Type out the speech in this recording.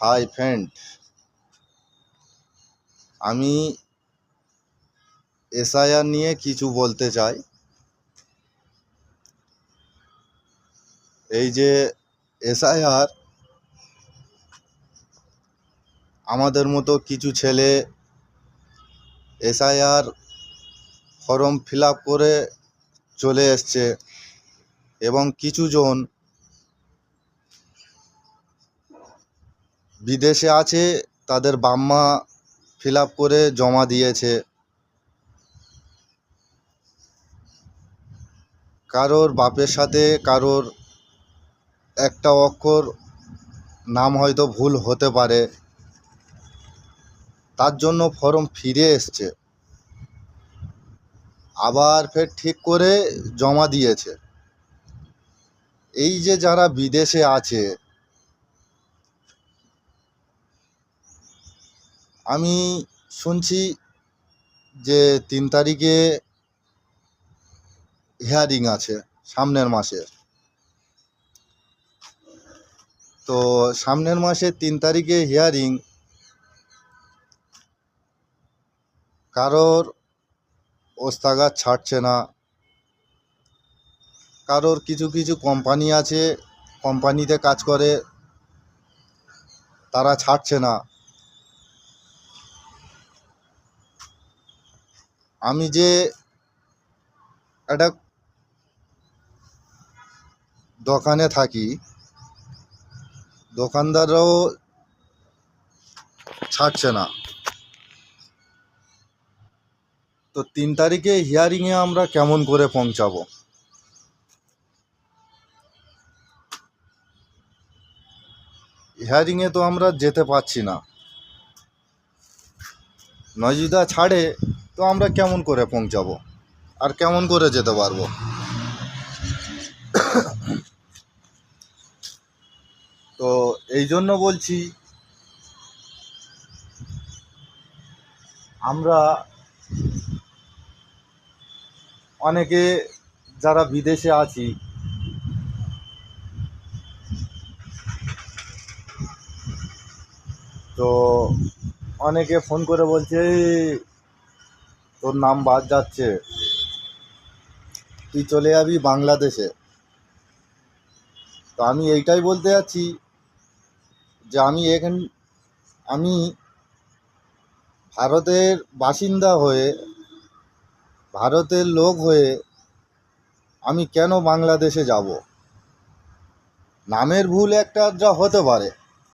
Hi friend, আমি SIR নিয়ে কিছু বলতে চাই। এই যে এসআইআর, আমাদের মতো কিছু ছেলে এসআইআর ফর্ম ফিল আপ করে চলে এসছে এবং কিছুজন বিদেশে আছে, তাদের বাম্মা ফিল আপ করে জমা দিয়েছে। কারোর বাপের সাথে কারোর একটা অক্ষর নাম হয়তো ভুল হতে পারে, তার জন্য ফর্ম ফিরে এসছে, আবার ফের ঠিক করে জমা দিয়েছে। এই যে যারা বিদেশে আছে, আমি শুনছি যে 3 তারিখে হিয়ারিং আছে সামনের মাসে। তো সামনের মাসে 3 তারিখে হিয়ারিং, কারোর ওস্তাগার ছাড়ছে না। কারোর কিছু কিছু কোম্পানি আছে, কোম্পানিতে কাজ করে, তারা ছাড়ছে না। আমি যে একটা দোকানে থাকি, দোকানদাররাও ছাড়ছে না। তো 3 তারিখে হিয়ারিংয়ে আমরা কেমন করে পৌঁছাবো? হিয়ারিংয়ে তো আমরা যেতে পারছি না। নজিদা ছাড়ে তো আমরা কেমন করে পৌঁছাবো, আর কেমন করে যেতে পারবো? তো এই জন্য বলছি, আমরা অনেকে যারা বিদেশে আছি, তো অনেকে ফোন করে বলছে, "এই, তোর নাম বাদ যাচ্ছে, তুই চলে যাবি বাংলাদেশে।" তো আমি এইটাই বলতে যাচ্ছি যে আমি ভারতের বাসিন্দা হয়ে, ভারতের লোক হয়ে আমি কেন বাংলাদেশে যাব? নামের ভুল একটা যা হতে পারে,